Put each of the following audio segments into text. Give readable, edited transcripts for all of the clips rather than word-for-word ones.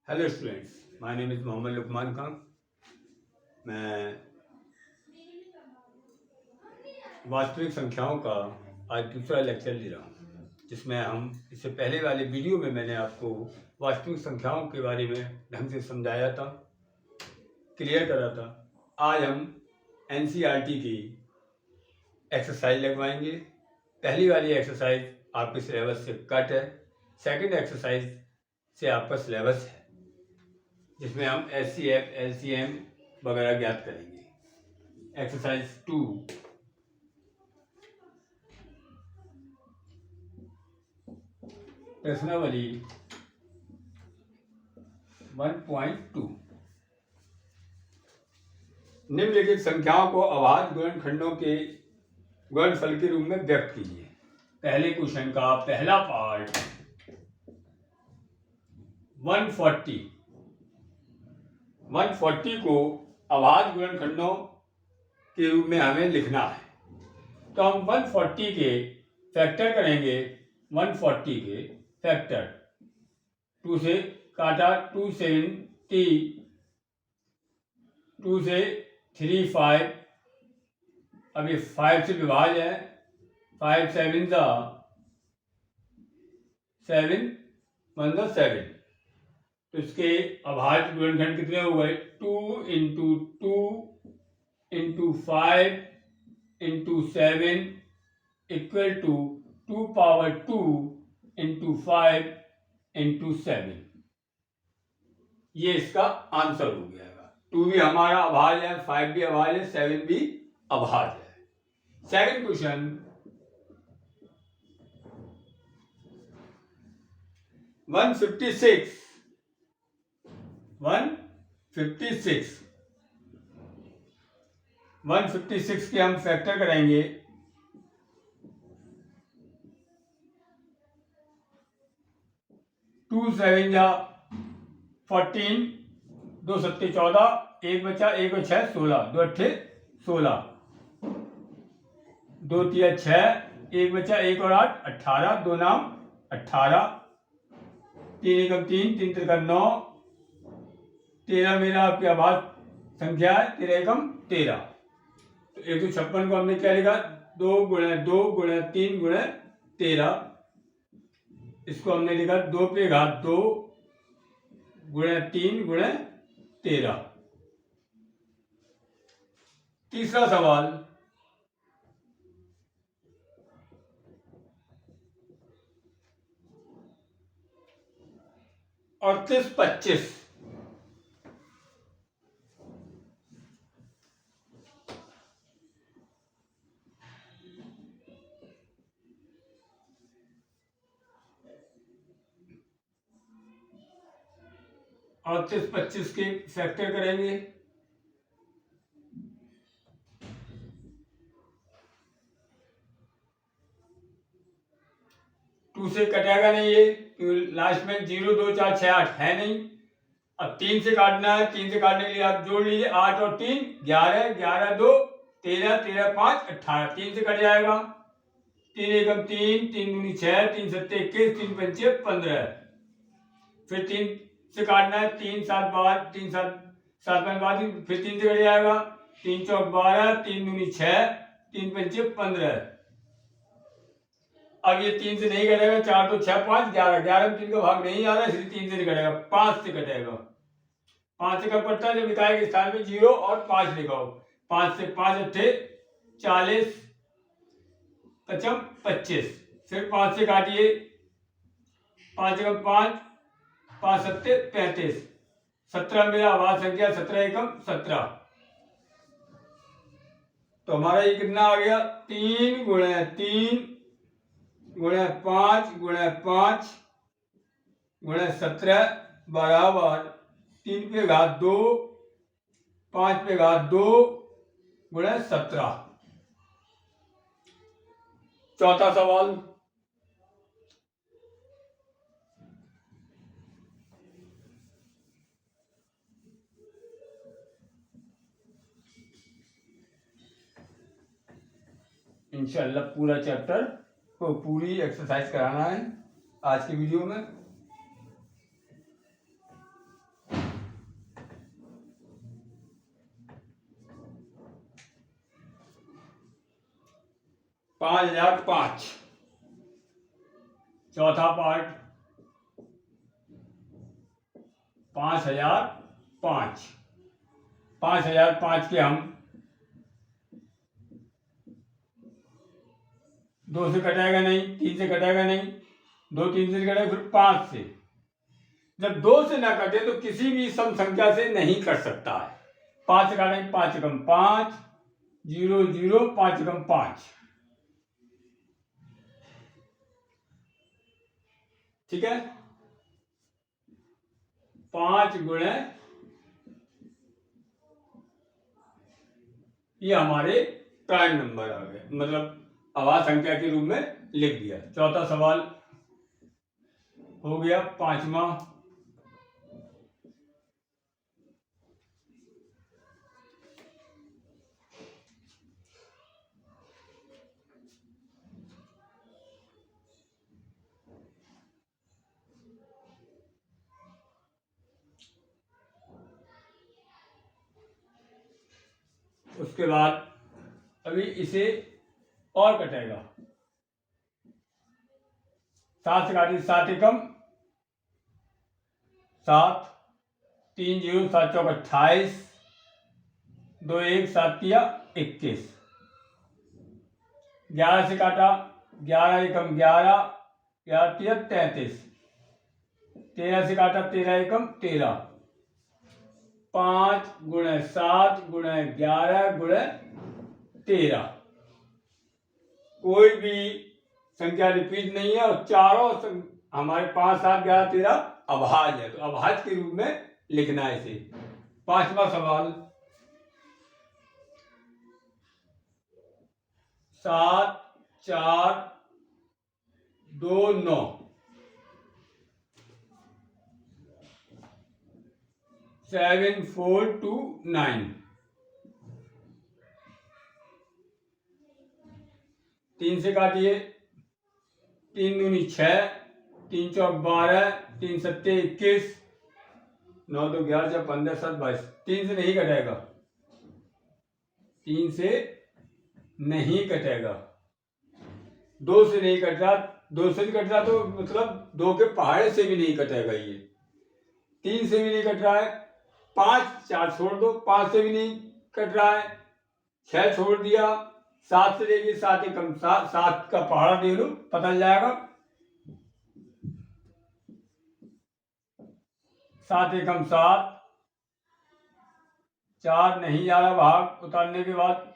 Hello students, my name is Mohammad Luqman Khan. मैं वास्तविक संख्याओं का आज दूसरा लेक्चर ले रहा हूँ, जिसमें हम इससे पहले वाले वीडियो में मैंने आपको वास्तविक संख्याओं के बारे में ढंग से समझाया था, क्लियर करा था। आज हम एनसीईआरटी की एक्सरसाइज लगवाएंगे। पहली वाली एक्सरसाइज आपके सिलेबस से कट है, सेकंड एक्सरसाइज से आपका सिलेबस है, जिसमें हम एचसीएफ, एलसीएम वगैरह ज्ञात करेंगे। एक्सरसाइज 2, प्रश्नावली 1.2। निम्नलिखित संख्याओं को अभाज्य गुणनखंडों के गुणनफल के रूप में व्यक्त कीजिए। पहले क्वेश्चन का पहला पार्ट 140 को अभाज्य गुणनखंडों के रूप में हमें लिखना है। तो हम 140 के फैक्टर करेंगे। 140 के फैक्टर 2 से काटा, 2 7 2 से 3 5, अब ये 5 से विभाज्य है। 5 7 7 1 7, तो इसके अभाज्य गुणनखंड कितने हो गए? 2 into 2 into 5 into 7 equal to 2 power 2 into 5 into 7। ये इसका आंसर हो गया। 2 भी हमारा अभाज्य है, 5 भी अभाज्य है, 7 भी अभाज्य है। सेकंड क्वेश्चन 156 के हम फैक्टर करेंगे। 2 7 14, 2 7 14, 1 बचा, 1 और 6 16, 2 8 16, 2 3 6, 1 बचा, 1 और 8 18, 2 नाम 18, 3 एकम 3, 3 त्रिका 9, 13 मेरा आपके अभाज्य संख्या है, 13 एकम 13। तो 156 को हमने क्या लिखा? 2 गुणे 2 गुणे 3 गुणे 13। इसको हमने लिखा 2 पे घात 2 गुणे 3 गुणे 13। तीसरा सवाल 38 25 के फैक्टर करेंगे। 2 से कटेगा नहीं ये, लास्ट में 0 2 4 6 8 है नहीं। अब 3 से काटना है, 3 से काटने के लिए आप जोड़ लीजिए, 8 और 3 11, 11 2 13, 13 5 18, 3 से कट जाएगा। 3 एकम 3, 3 दूनी 6, 3 सत्ते 21, 3 पंचे 15। फिर 3 से काटना है, 3 7 12, 3 7 7 5, फिर 3 से कट जाएगा। 3 चौक 12, 3 दूनी 6, 3 पंचे 15। अब ये 3 से नहीं कटेगा, 4 तो 6 5 11, 11 में 3 का भाग नहीं आ रहा, इसलिए 3 से नहीं कटेगा, 5 से कटेगा। 5 से कब कटता है? जब इकाई के स्थान में 0 और 5 लिखा हो। 5 से 5 अट्ठे 40, 55 25। फिर 5 से काटिए, 5 एकम 5, 5 सत्ते 35, 17 मेरा अभाज्य संख्या, 17 एकम 17। तो हमारा ये कितना आ गया? 3 गुणे 3 गुणे 5 गुणे 5 गुणे 17 बराबर 3 पे घात 2 5 पे घात 2 गुणे 17। चौथा सवाल इंशाल्लाह पूरा चैप्टर को पूरी एक्सरसाइज कराना है आज की वीडियो में। 5005। चौथा पार्ट 5005। 5005 के हम 2 से कटेगा नहीं, 3 से कटेगा नहीं, 2 3 से कटेगा, फिर 5 से। जब 2 से ना कटे तो किसी भी सम संख्या से नहीं कट सकता है। 5 से काटेंगे, 5 कम 5, 0 0, 5 कम 5। ठीक है, 5 गुणे, ये हमारे प्राइम नंबर आ गए, मतलब आवाज संख्या के रूप में लिख दिया। चौथा सवाल हो गया। पांचवा, उसके बाद अभी इसे और कटेगा। 7 से काटिए, 7 एकम 7, 3 0, 7 चौक 28, 2 1, 7 तिया 21। 11 से काटा, 11 एकम 11, 11 तिया 33। 13 से काटा, 13 एकम 13। 5 गुणे 7 गुणे 11 गुणे 13। कोई भी संख्या रिपीट नहीं है और चारों हमारे 5 7 11 13 अभाज्य है, तो अभाज्य के रूप में लिखना है इसे। पांचवा सवाल, 7 4 2 9। 7 4 2 9। 3 से काटिए, 3 दूनी 6, 3 चौक 12, 3 सत्ते 21, 9 2 11 4 15 7 22। 3 से नहीं कटेगा, 3 से नहीं कटेगा, 2 से नहीं कट रहा, 2 से भी कट रहा तो मतलब 2 के पहाड़े से भी नहीं कटेगा ये। 3 से भी नहीं कट रहा है, 5 4 छोड़ दो, 5 से भी नहीं कट रहा है, 6 छोड़ दिया, 7 से लेके 7 एकम 7, 7 का पहाड़ा दे लो पता चल जाएगा। 7 एकम 7, 4 नहीं जा रहा भाग उतारने के बाद,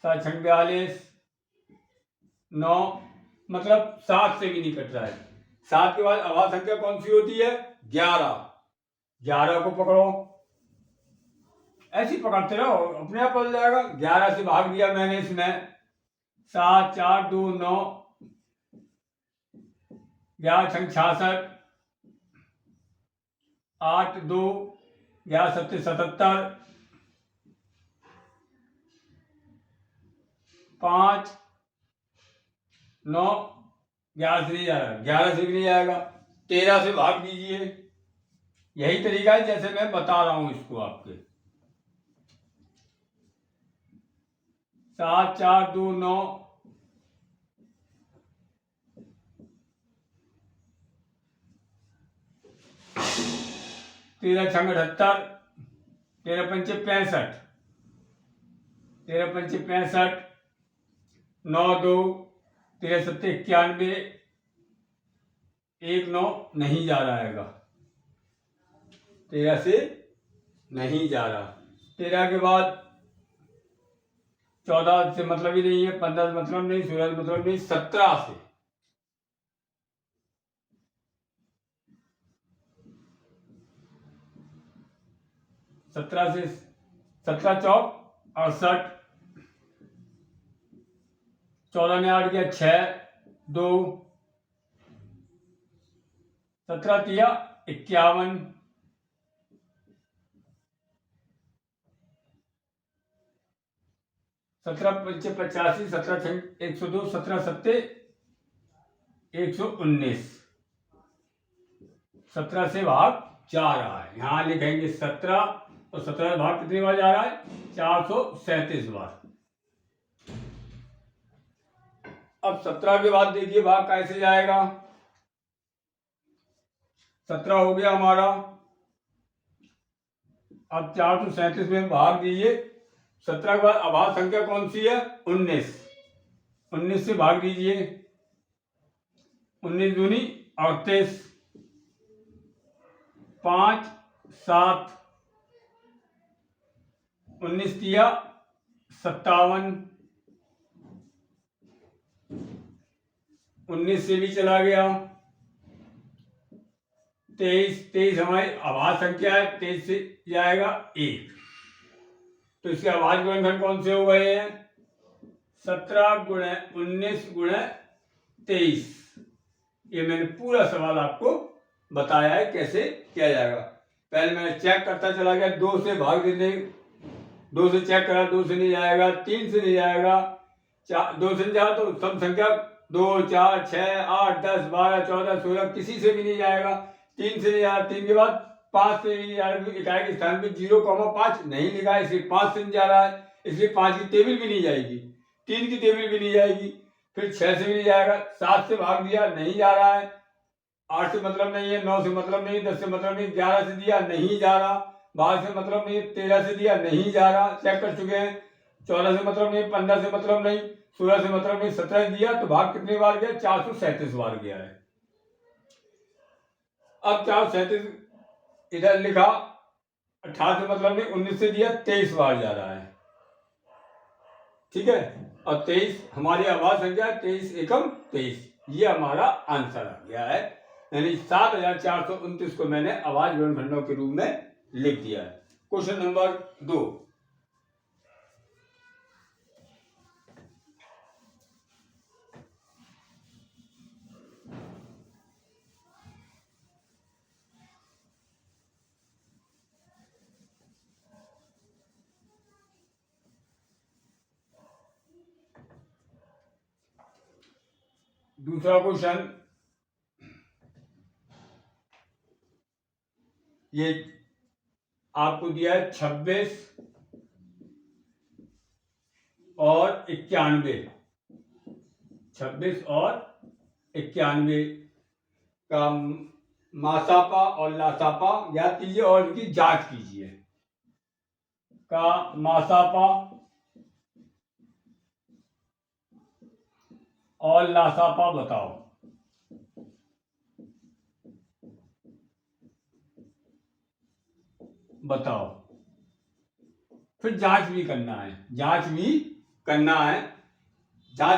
7 छंग 42, 9, मतलब 7 से भी नहीं कट रहा है। 7 के बाद अभाज्य संख्या कौन सी होती है? 11। 11 को पकड़ो, ऐसे ही पकड़ते रहो, अपने आप बदल जाएगा। 11 से भाग दिया मैंने इसमें, 7 4 2 9, 11 छंग 66, 8 2, 11 सत्ते 77, 5 9, 11 से नहीं जा रहा, 11 से भी नहीं आएगा, 13 से भाग दीजिए। यही तरीका है जैसे मैं बता रहा हूं इसको आपके। 7 4 2 9, 13 छंग 78, 13 पंचे 65, 13 पंचे 65, 9 2, 13 सत्ते 91, 1 9 नहीं जा रहा है, 13 से नहीं जा रहा। 13 के बाद 14 से मतलब ही नहीं है, 15 से मतलब नहीं, 16 से मतलब नहीं, 17 से। 17 से 17 चौक 68, 14 ने 8 किया 6 2, 17 तिया 51, 17 पंचे 85, 17 छंग 102, 17 सत्ते 119। 17 से भाग जा रहा है, यहां लिखेंगे 17 और 17 से भाग कितनी बार जा रहा है? 437 बार। अब 17 के बाद देखिए भाग कैसे जाएगा। 17 हो गया हमारा। अब 437 में भाग दीजिए। 17 के बाद अभाज्य संख्या कौन सी है? 19। 19 से भाग दीजिए। 19 दूनी 38, 5 7, 19 दिया 57, 19 से भी चला गया। 23 हमारी अभाज्य संख्या है, 23 से जाएगा 1। तो इसके अभाज्य गुणनखंड कौन से हो गए हैं? 17 गुणे 19 गुणे 23। ये मैंने पूरा सवाल आपको बताया है कैसे किया जाएगा। पहले मैं चेक करता चला गया, 2 से भाग देने, 2 से चेक करा, 2 से नहीं जाएगा, 3 से नहीं जाएगा, 2 से नहीं जाएगा तो सम संख्या 2 4 6 8 10 12 14 16 किसी से भी नहीं जाएगा। 3 से नहीं जाएगा, 3 के बाद 5 से नहीं जाएगा, इकाई के स्थान पे 0,5 नहीं लिखा है इसलिए 5 से नहीं जा रहा है, इसलिए 5 की टेबल भी नहीं जाएगी, 3 की टेबल भी नहीं जाएगी, फिर 6 से भी नहीं जाएगा, 7 से भाग दिया नहीं जा रहा है, 8 से मतलब नहीं है, 9 से मतलब नहीं, 10 से मतलब नहीं, 11 से दिया नहीं जा रहा, 12 से मतलब नहीं, 13 से दिया नहीं जा रहा, चेक कर चुके हैं, 14 से मतलब नहीं, 15 से मतलब नहीं, 16 से मतलब नहीं, 17 दिया तो भाग कितने बार गया? 437 बार गया है। अब 437 इधर लिखा, 18 से मतलब नहीं, 19 से दिया 23 बार जा रहा है, ठीक है। और 23 हमारी अभाज्य संख्या 23 एकम 23, ये हमारा आंसर आ गया है। यानी 7429 को मैंने अभाज्य गुणनखंडों के रूप में लिख दिया है। Question number 2। दूसरा क्वेश्चन, ये आपको दिया है 26 और 91, 26 और 91 का मासापा और लासापा ज्ञात कीजिए और इनकी जांच कीजिए। का मासापा और लासापा बताओ। फिर जांच भी करना है, जांच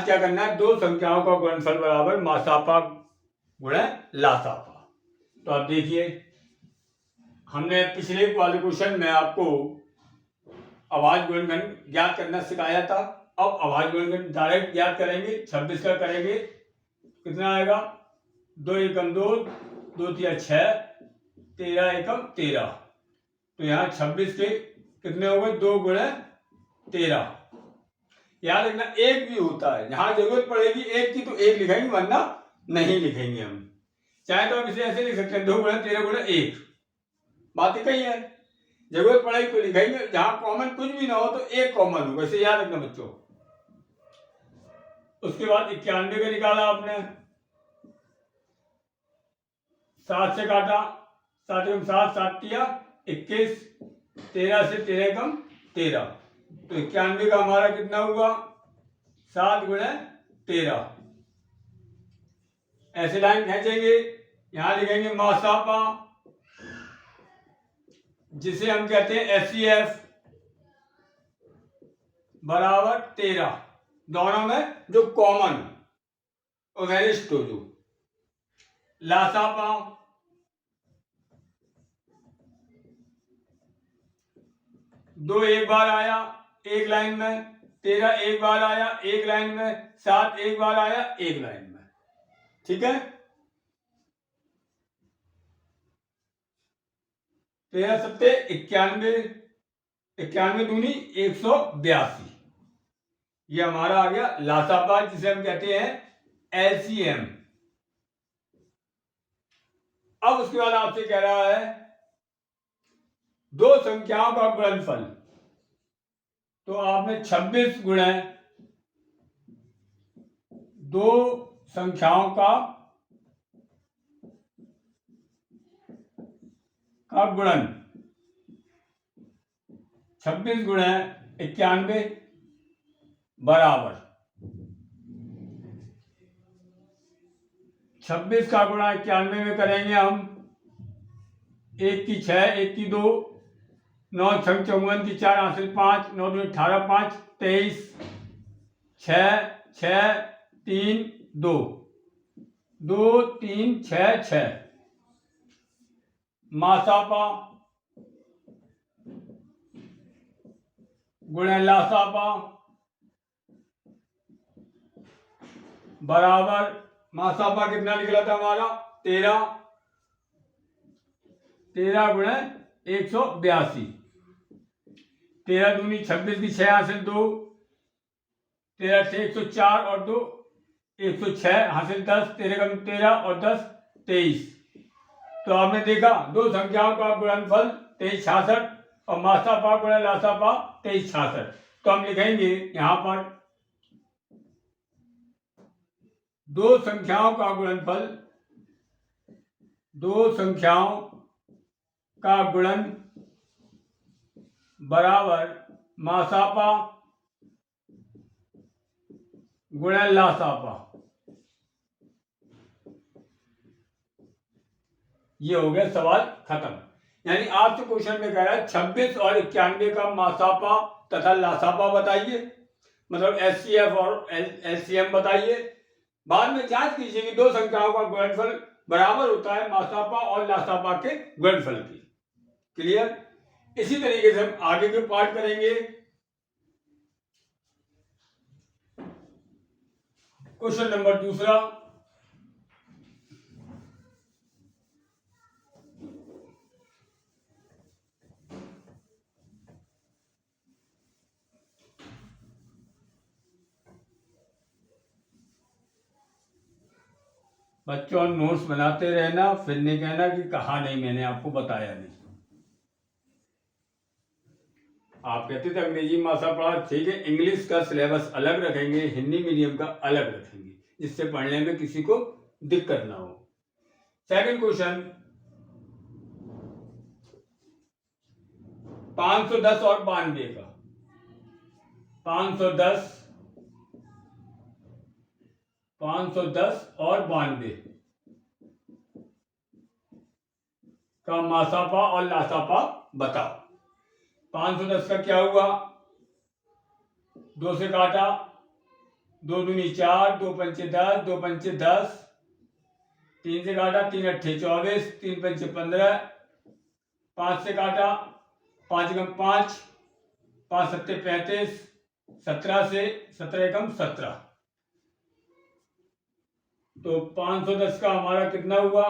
क्या करना है? 2 संख्याओं का गुणनफल बराबर मासापा गुणे लासापा। तो आप देखिए, हमने पिछले वाले क्वेश्चन में आपको अभाज्य गुणनखंड ज्ञात करना सिखाया था। अब अभाज्य गुणनखंड डायरेक्ट ज्ञात करेंगे। 26 का करेंगे, कितना आएगा? 2 एकम 2, 2 तिया 6, 13 एकम 13। तो यहाँ 26 के कितने हो गए? 2 गुणे 13। याद रखना, एक भी होता है, जहां जरूरत पड़ेगी एक की तो एक लिखेंगे, वरना नहीं लिखेंगे हम। चाहे तो हम इसे ऐसे लिख सकते हैं, 2 गुणे 13 गुणे 1। बात ही कही है, जरूरत पड़ेगी तो लिखेंगे, जहां कॉमन कुछ भी ना हो तो एक कॉमन होगा, इसे याद रखना बच्चों। उसके बाद 91 का निकाला आपने, 7 से काटा, 7 एकम 7, 7 तिया 21, 13 से 13 एकम 13। तो 91 का हमारा कितना हुआ? 7 गुणे 13। ऐसे लाइन खींचेंगे, यहां लिखेंगे मासापा, जिसे हम कहते हैं FCF बराबर 13। दोनों में जो कॉमन वेरिस्ट हो, जो लासापा दो एक बार आया एक लाइन में, 13 एक बार आया एक लाइन में, 7 एक बार आया एक लाइन में, ठीक है। 13 सत्ते 91, 91 दूनी 182। ये हमारा आ गया लासापा, जिसे हम कहते हैं LCM। अब उसके बाद आपसे कह रहा है 2 संख्याओं का गुणनफल। तो आपने 26 गुणे दो संख्याओं का गुणन 26 गुणे 91 बराबर 26 का गुणा 91 में करेंगे हम। 1 की 6, 1 की 2, 9 6 54 की 4 हासिल 5, 9 2 18 5 23 6 6 3 2 2 3 6 6 मासापा गुणे लासापा बराबर मासापा कितना निकला था हमारा 13 गुणे 182 13 दूनी 26 की 6 हासिल 2 13 6 104 और 2 106 हासिल 10 13 कम 13 और 10 23। तो आपने देखा दो संख्याओं का गुणनफल 2366 और मासापा गुणे लासापा 2366। तो हम लिखेंगे यहां पर दो संख्याओं का गुणनफल, दो संख्याओं का गुणन बराबर मासापा गुणे लासापा। ये हो गया सवाल खत्म। यानी आपसे क्वेश्चन में कह रहा है 26 और 91 का मासापा तथा लासापा बताइए, मतलब एचसीएफ और एलसीएम बताइए। बाद में जांच कीजिए कि दो संख्याओं का गुणनफल बराबर होता है मासापा और लासापा के गुणनफल की। क्लियर? इसी तरीके से हम आगे के पार्ट करेंगे। क्वेश्चन नंबर दूसरा, बच्चों नोट्स बनाते रहना, फिर नहीं कहना कि कहा नहीं मैंने आपको बताया नहीं। आप कहते थे अंग्रेजी भाषा पढ़ा, ठीक है, इंग्लिश का सिलेबस अलग रखेंगे, हिंदी मीडियम का अलग रखेंगे, जिससे पढ़ने में किसी को दिक्कत ना हो। सेकंड क्वेश्चन, 510 और 92 का 510 और 92 का मासापा और लासापा बताओ। 510 का क्या हुआ, 2 से काटा, 2 दूनी 4, 2 पंचे 10, 2 पंचे 10, 3 से काटा, 3 अट्ठे 24, 3 पंचे 15, 5 से काटा, 5 एकम 5, 5 सत्ते 35, 17 से 17 एकम 17। तो 510 का हमारा कितना हुआ,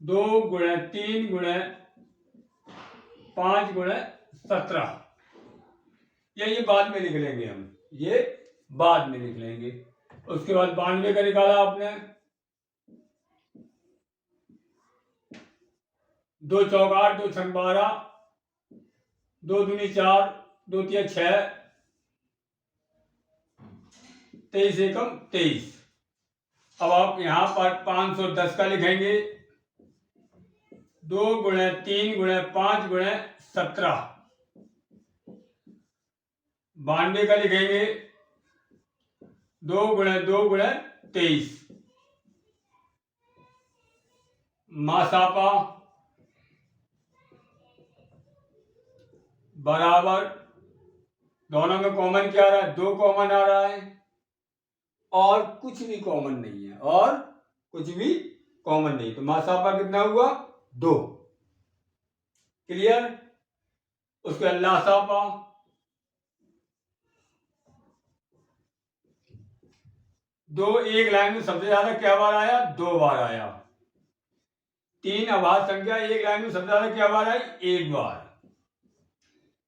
2 गुणे 3 गुणे 5 गुणे 17। ये बाद में लिख लेंगे हम, ये बाद में लिख लेंगे। उसके बाद 92 का निकाला आपने, 2 चौक 8, 2 छक 12, 2 दूनी 4, 2 तिया 6, 23 एकम 23। अब आप यहां पर 510 का लिखेंगे, 2 गुणे 3 गुणे 5 गुणे 17। 92 का लिखेंगे, 2 गुणे 2 गुणे 23। मासापा बराबर, दोनों में कॉमन क्या आ रहा है, 2 कॉमन आ रहा है और कुछ भी कॉमन नहीं है, और कुछ भी कॉमन नहीं। तो मासापा कितना हुआ, 2। क्लियर? उसके बाद लासापा, 2 एक लाइन में सबसे ज्यादा क्या बार आया, 2 बार आया। 3 अभाज्य संख्या एक लाइन में सबसे ज्यादा क्या बार आई, 1 बार।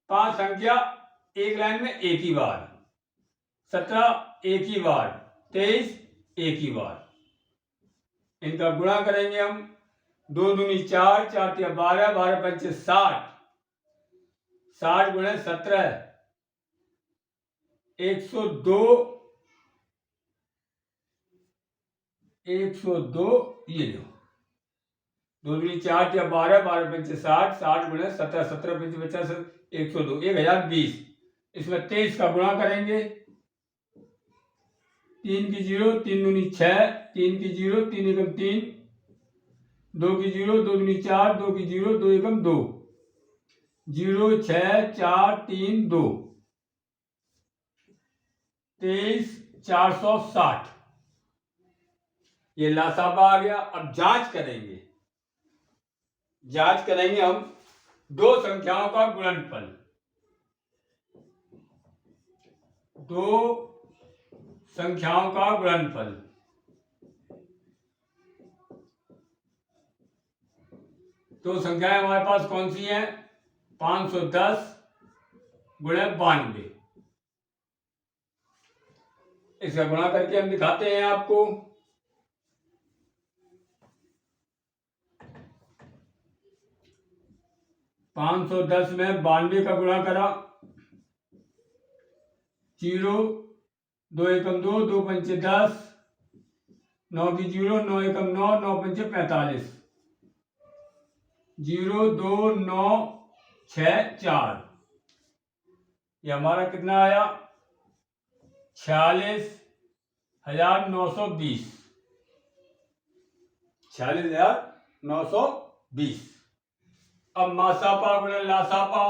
5 संख्या एक लाइन में एक ही बार, 17 एक ही बार, 23 एक ही बार। इनका गुणा करेंगे हम, 2 दूनी 4, 4 तिया 12, 12 पंचे 60, 60 गुणे 17, 102 102 ये लो, 2 दूनी 4 या 12, 12 पंचे 60, 60 गुणे 17, 17 पंचे 50, 102, 1020। इसमें 23 का गुणा करेंगे, 3 की 0, 3 दूनी 6, 3 की 0, 3 एकम 3, 2 की 0, 2 दूनी 4, 2 की 0, 2 एकम 2, 0 6 4 3 2, 23 460 ये लासापा आ गया। अब जांच करेंगे हम दो संख्याओं का गुणनफल, दो संख्याओं का गुणनफल। तो संख्याएं हमारे पास कौन सी हैं? 510 गुणे 92। इसका गुणा करके हम दिखाते हैं आपको। 510 में 92 का गुणा करा, 0, 2 एकम 2, 2 पंचे 10, 9 की 0, 9 एकम 9, 9 पंचे 45, 0 2 9 6 4। ये हमारा कितना आया? 46,920। 46,920। अब मासापा गुणे लासापा,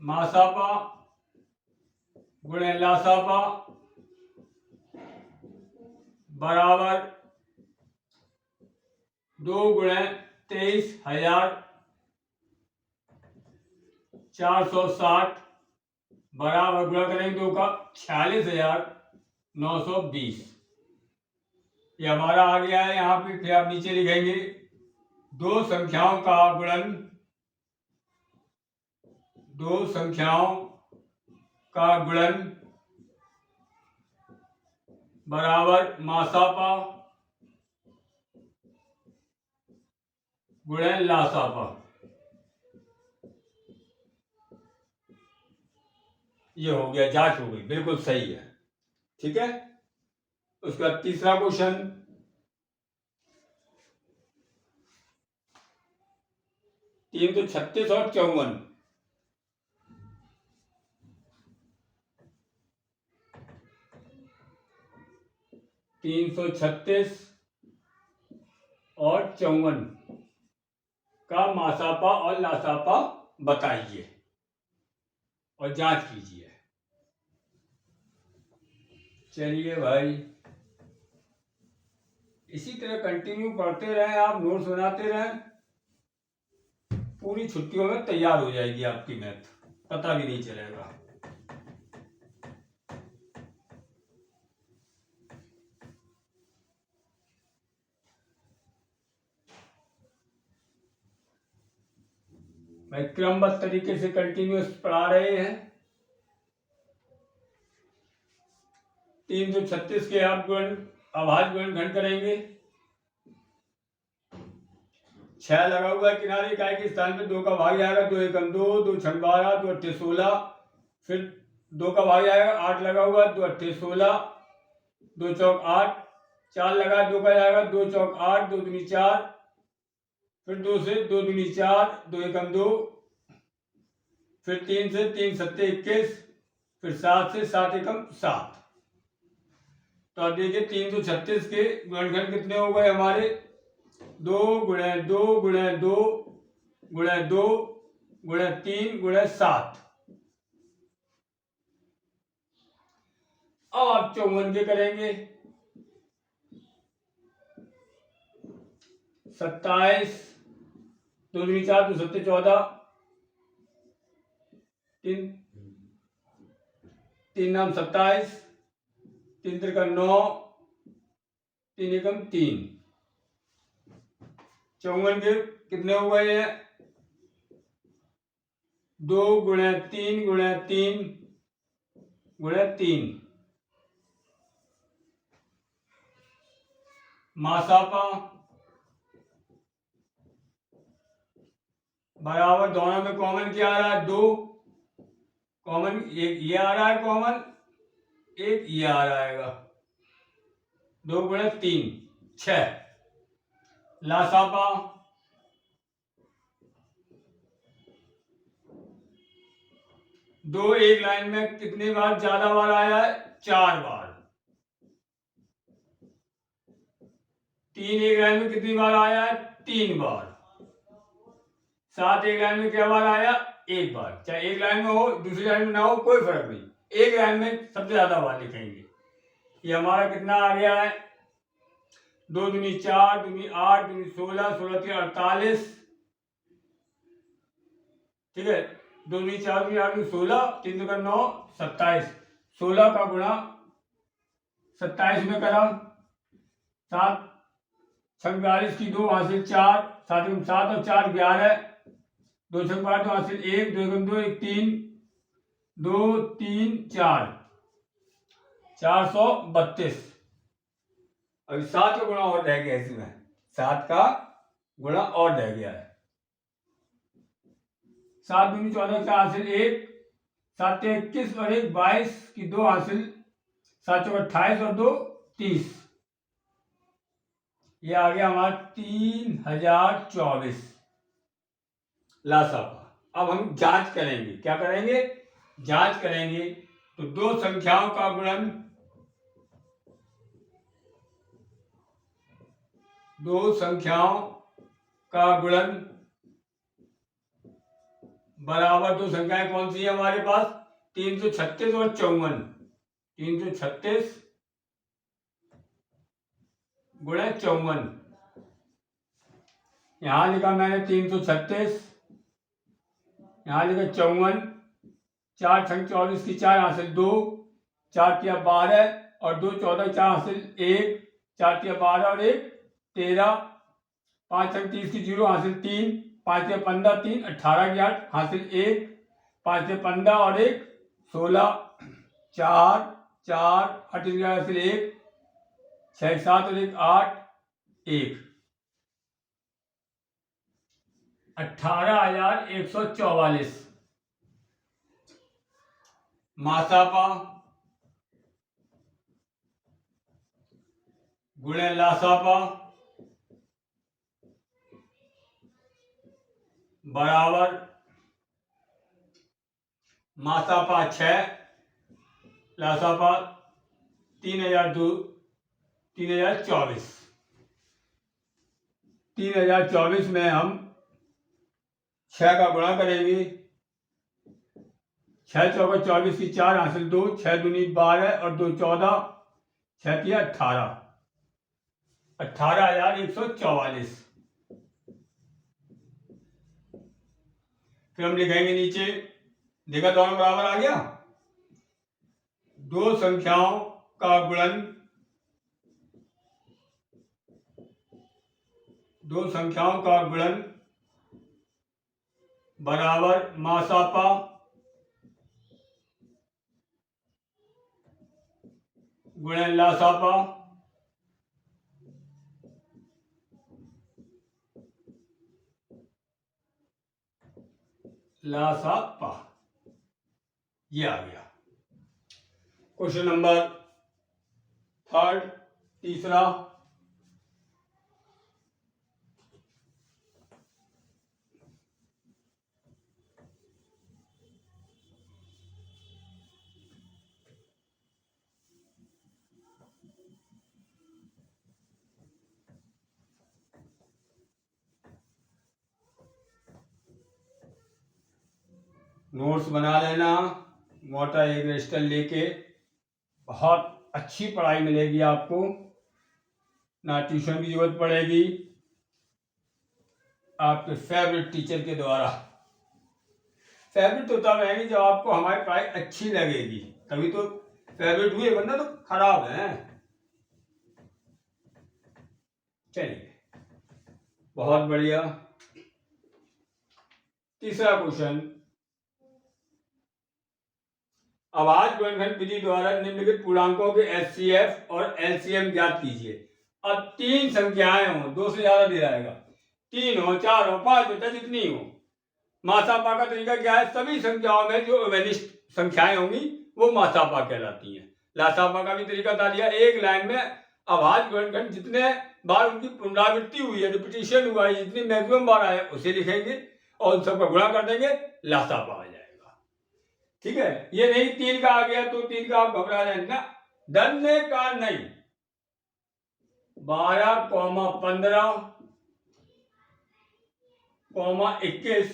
मासापा गुणे लासापा बराबर 2 गुणे 23,460 बराबर गुणा करेंगे 2 का 46,920। ये हमारा आ गया है। यहाँ पे फिर आप नीचे लिखेंगे दो संख्याओं का गुणन, दो संख्याओं का गुणन बराबर मासापा गुणे लासापा। ये हो गया, जांच हो गई, बिल्कुल सही है। ठीक है। उसका तीसरा क्वेश्चन, 336 और 54। 336 और 54 का मासापा और लासापा बताइए और जांच कीजिए। चलिए भाई, इसी तरह कंटिन्यू पढ़ते रहें, आप नोट्स बनाते रहें, पूरी छुट्टियों में तैयार हो जाएगी आपकी मैथ, पता भी नहीं चलेगा। भाई क्रमबद्ध तरीके से कंटिन्यूअस पढ़ा रहे हैं। 336 के आप अभाज्य गुणनखंड करेंगे। 6 लगा हुआ है किनारे, इकाई के स्थान पे 2 का भाग जाएगा, 2 एकम 2, 2 छक 12, 2 अट्ठे 16, फिर 2 का भाग जाएगा, 8 लगा हुआ है, 2 अट्ठे 16, 2 चौक 8, 4 लगा 2 का जाएगा, 2 चौक 8, 2 दूनी 4, फिर 2 से 2 दूनी 4, 2 एकम 2, फिर 3 से 3 सत्ते 21, फिर 7 से 7 एकम 7। तो अब देखिए 336 के गुणनखंड कितने हो गए हमारे? 2 गुणे 2 गुणे 2 गुणे 2 गुणे 3 गुणे 7। अब आप 54 के करेंगे। 27, 2 दूनी 4, 2 सत्ते 14, 3 नाम 27, 3 त्रिका 9, 3 एकम 3। 54 के कितने हो गए हैं? 2 गुणे 3 गुणे 3 गुणे 3। मासापा बराबर, दोनों में कॉमन क्या आ रहा है? 2 कॉमन, एक ये आ रहा है कॉमन, एक ये आ रहा है। 2 गुणे 3 6। लासापा 2 एक लाइन में कितनी बार ज्यादा बार आया है? 4 बार। 3 एक लाइन में कितनी बार आया है? 3 बार। 7 एक लाइन में क्या बार आया? 1 बार। चाहे एक लाइन में हो दूसरी लाइन में ना हो कोई फर्क नहीं, एक लाइन में सबसे ज्यादा बार लिखेंगे। ये हमारा कितना आ गया है? 2 दूनी 4, दूनी 8, दूनी 16, 16 3 48। ठीक है, 2 दूनी 4, दूनी 8, दूनी 16, 3 का 9 27। 16 का गुणा 27 में करा, 7 छंग 42 की 2 हासिल 4, 7 और 4 11, 2 छंग 8 2 हासिल 1, 2 एकम 2 1 3, 2 3 4 432। अभी 7 का गुणा और रह गया इसमें, 7 का गुणा और रह गया है। 7 दूनी 14 4 हासिल 1, 7 21 और 1 22 की 2 हासिल, 7 चौक 28 और 2 30। ये आ गया हमारा 3024 लासापा। अब हम जांच करेंगे, क्या करेंगे? जांच करेंगे। तो दो संख्याओं का गुणन, दो संख्याओं का गुणन बराबर, दो संख्याएं कौन सी है हमारे पास? 336 और 54। 336 गुणा 54। यहां लिखा मैंने 336, यहां लिखा 54। 4 छंग 24 की 4 हासिल 2, 4 तिया 12 और 2 14, 4 हासिल 1, 4 तिया 12 और 1 13, 5 छंग 30 की 0 हासिल 3, 5 तिया 15 3 18 की 8 हासिल 1, 5 तिया 15 और 1 16, 4 4 28 की हासिल 1, 6 7 और 1 8 1 18,144। मासापा गुणे लासापा बराबर, मासापा 6, लासापा 3024। 3024 में हम 6 का गुणा करेंगे। 6 चौका 24 की 4 हासिल 2, 6 दूनी 12 और 2 14, 6 तिया 18, 18,144। फिर हम लिखेंगे नीचे, देखा दोनों बराबर आ गया। दो संख्याओं का गुणन, दो संख्याओं का गुणन बराबर मासापा गुणे लासापा लासापा। ये आ गया क्वेश्चन नंबर 3, तीसरा। नोट्स बना लेना, मोटा एक रजिस्टर लेके। बहुत अच्छी पढ़ाई मिलेगी आपको, ना ट्यूशन की जरूरत पड़ेगी, आपके फेवरेट टीचर के द्वारा। फेवरेट तो तब रहेगी जब आपको हमारी पढ़ाई अच्छी लगेगी, तभी तो फेवरेट हुए, वरना तो खराब है। चलिए, बहुत बढ़िया। तीसरा क्वेश्चन, अभाज्य गुणनखंड विधि द्वारा निम्नलिखित पूर्णांकों के एचसीएफ और एलसीएम ज्ञात कीजिए। अब 3 संख्याएं हो, 2 से ज्यादा दे जाएगा, 3 हो 4 हो 5 हो, चाहे जितनी हो। मासापा का तरीका क्या है? सभी संख्याओं में जो अवनिष्ठ संख्याएं होंगी वो मासापा कहलाती हैं। लासापा का भी तरीका बता दिया, एक लाइन में अभाज्य गुणनखंड जितने बार उनकी पुनरावृत्ति हुई है, रिपीटिशन हुआ है, जितनी मैक्सिमम बार आए उसे लिखेंगे और उन सबका गुणा कर देंगे, लासापा आ जाएगा। ठीक है, ये नहीं 3 का आ गया तो 3 का आप घबरा रहे हैं ना, डरने का नहीं। 12,15,21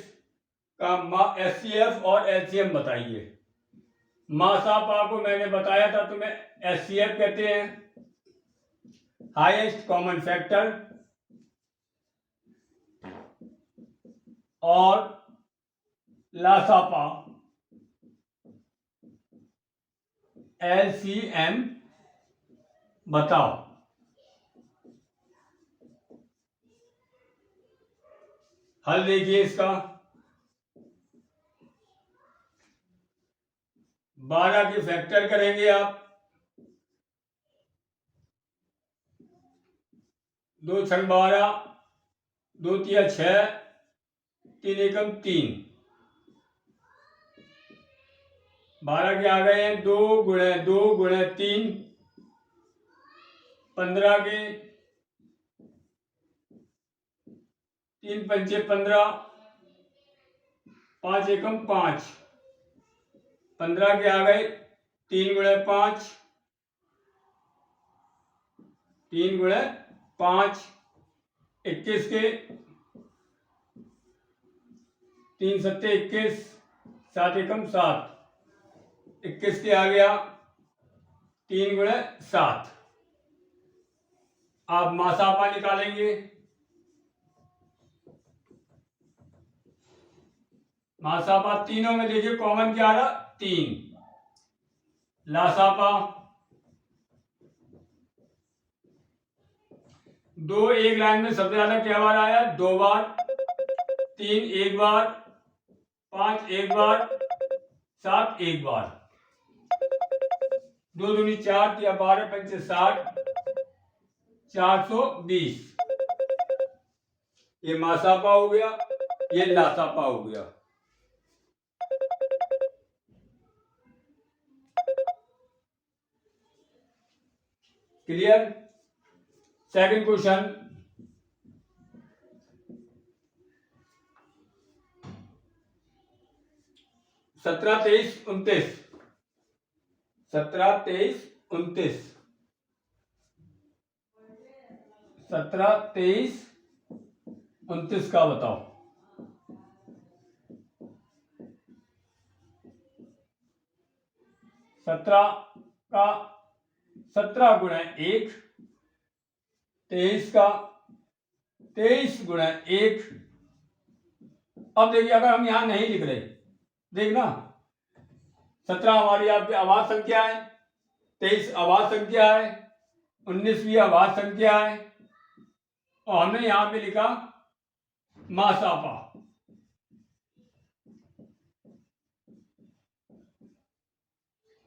का एचसीएफ और एलसीएम बताइए। मासापा को मैंने बताया था तुम्हें, एचसीएफ कहते हैं हाईएस्ट कॉमन फैक्टर, और लासापा एलसीएम बताओ। हल देखिए इसका, 12 की फैक्टर करेंगे आप, 2 छंग 12, 2 तिया 6, 3 एकम 3, 12 के आ गए हैं 2 गुणे 2 गुणे 3, 15 के 3 पंचे 15, 5 एकम 5, 15 के आ गए 3 गुणे 5, 3 गुणे 5, 21 के 3 सत्ते 21, 7 एकम 7, 21 के आ गया 3 गुणे 7। आप मासापा निकालेंगे, मासापा तीनों में देखिए कॉमन क्या आ रहा, 3। लासापा 2 एक लाइन में सबसे ज्यादा क्या बार आया, 2 बार, 3 एक बार, 5 एक बार, 7 एक बार, 2 दूनी 4 या 12 पंचे 60, 420। ये मासापा हो गया, ये लासापा हो गया। क्लियर। सेकंड क्वेश्चन, 17, 23, 29, 17, 23, 29, 17, 23, 29 का बताओ। 17 का 17 गुणे 1, 23 का 23 गुणे 1। अब देखिए अगर हम यहां नहीं लिख रहे, देखना 17 हमारी आपकी आवाज संख्या है, 23 आवाज संख्या है, 19 भी आवाज संख्या है, और हमने यहां पे लिखा मासापा।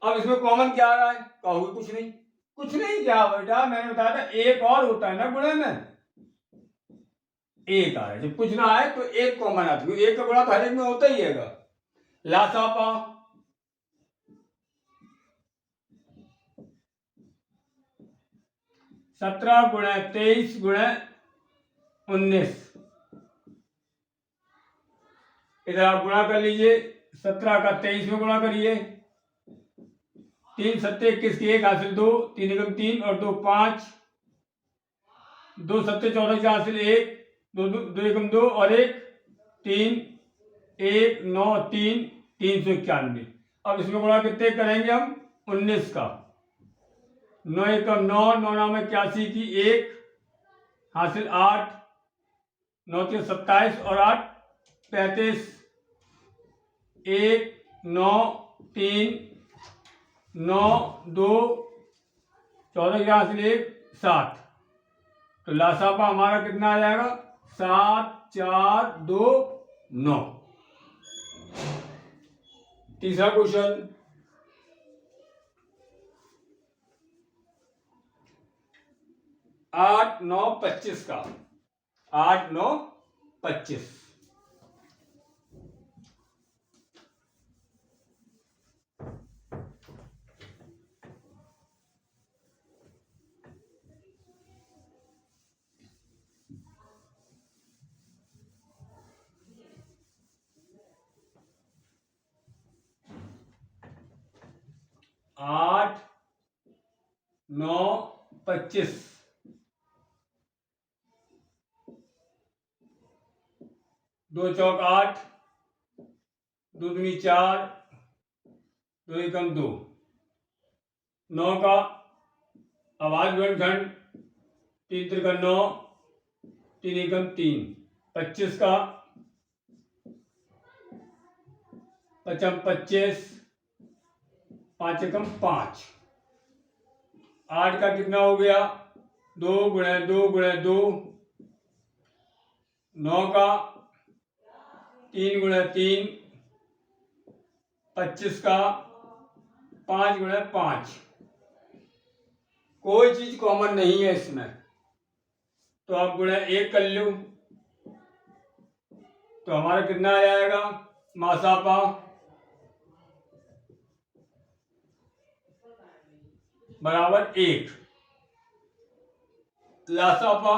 अब इसमें कॉमन क्या आ रहा है, कहोगे कुछ नहीं, कुछ नहीं क्या बेटा, मैंने बताया था एक और होता है ना गुणे में, एक आ रहा है, जब कुछ ना आए तो एक कॉमन आता है, एक का गुणा तो हर एक में होता ही है। लासापा 17 गुणे 23 गुणे 19, इधर आप गुणा कर लीजिए, 17 का 23 में गुणा करिए, 3 सत्ते 21 की 1 हासिल 2, 3 एकम 3 और 2 5, 2 सत्ते 14 की हासिल 1, 2 एकम 2 और 1 3, 1 9 3, 391। अब इसमें गुणा कितने करेंगे हम, 19 का, 9 एकम 9, 9 9 में 81 की 1 हासिल 8, 9 के 27 और 8 35, 1 9 3 9 2 14 के हासिल 1 7। तो लासापा हमारा कितना आ जाएगा, 7 4 2 9। तीसरा क्वेश्चन, 8 9 25 का, 8 9 25, 9 25, 2 चौक 8, 2 दूनी 4, 2 एकम 2, 9 का आवाज गुणनखंड 3 त्रिका 9, 3 एकम 3, 25 का पचम 25, 5 एकम 5, 8 का कितना हो गया 2 गुणे 2 गुणे 2, 9 का 3 गुणे 3, 25 का 5 गुणे 5। कोई चीज कॉमन नहीं है इसमें, तो आप गुणे 1 कर लो तो हमारा कितना आ जाएगा मासापा बराबर 1, लासापा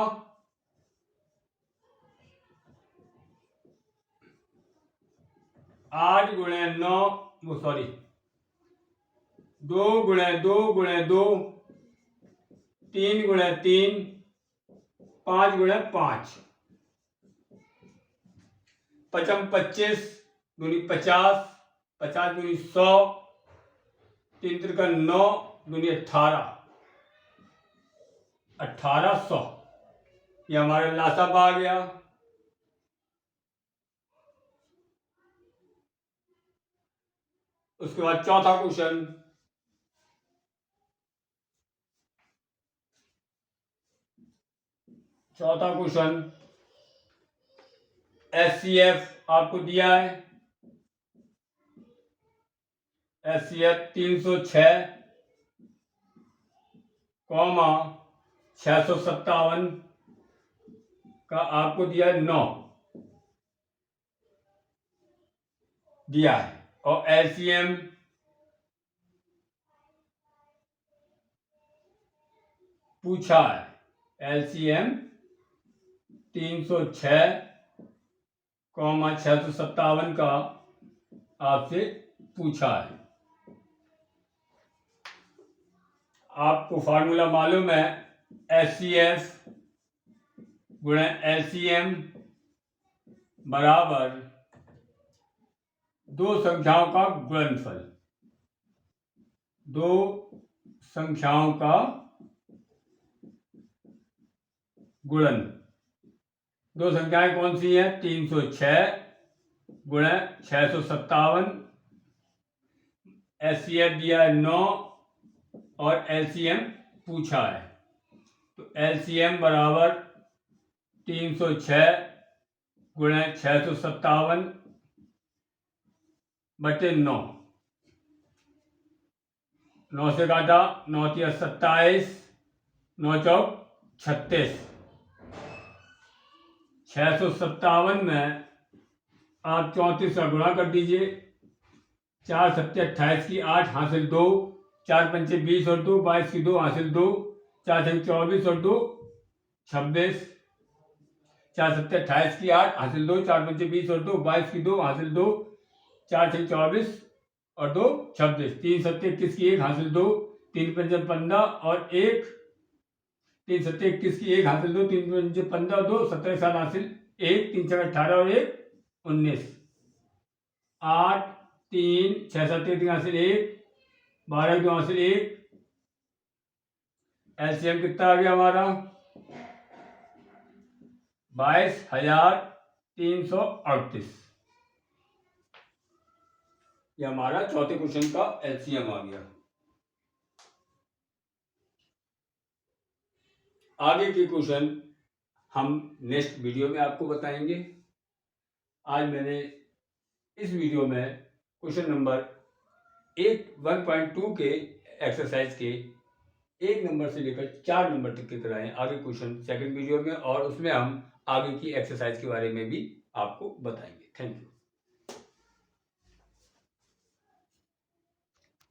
8 गुणे 9 सॉरी 2 गुणे 2 गुणे 2, 3 गुणे 3, 5 गुणे 5, पचम 25 दूनी 50, 50 दूनी 100, 3 त्रिका 9 दूनी 18, 1800। ये हमारा लासाप आ गया। उसके बाद चौथा क्वेश्चन, एचसीएफ आपको दिया है, एचसीएफ 306, 657 का आपको दिया है 9 दिया है, और एलसीएम पूछा है, एलसीएम 306, 657 का आपसे पूछा है। आपको फार्मूला मालूम है, एचसीएफ गुणे एलसीएम बराबर दो संख्याओं का गुणनफल, दो संख्याओं का गुणन। दो संख्याएं कौन सी हैं? 306 गुणे 657, एचसीएफ दिया है 9 और एलसीएम पूछा है, तो एलसीएम बराबर 306 गुणे 657 बटे 9, 9 से काटा 9 तिया 27, 9 चौक 36, 657 में आप 34 का गुणा कर दीजिए, 4 सत्ते 28 की 8 हासिल 2, 4 पंचे 20 और 2 22 की 2 हासिल 2, 4 छः 24 और 2 26, 4 सत्ते 28 की 8 हासिल 2, 4 पंचे 20 और 2 22 की 2 हासिल 2, 4 छः 24 और 2 26, 3 सत्ते 21 की 1 हासिल 2, 3 पंचे 15 और 1, 3 सत्ते 21 की 1 हासिल 2, 3 पंचे 15 2 17 साल हासिल 1, 3 छः 18 और 1 19, 8 3 6 सत्ते 3 हासिल 1, 12 2 हासिल 1, एलसीएम कितना आ गया हमारा 22,338। ये हमारा चौथे क्वेश्चन का एलसीएम आ गया। आगे के क्वेश्चन हम नेक्स्ट वीडियो में आपको बताएंगे। आज मैंने इस वीडियो में क्वेश्चन नंबर 1.2 के एक्सरसाइज के 1 नंबर से लेकर 4 नंबर तक के कराए। आगे क्वेश्चन सेकंड वीडियो में, और उसमें हम आगे की एक्सरसाइज के बारे में भी आपको बताएंगे। Thank you.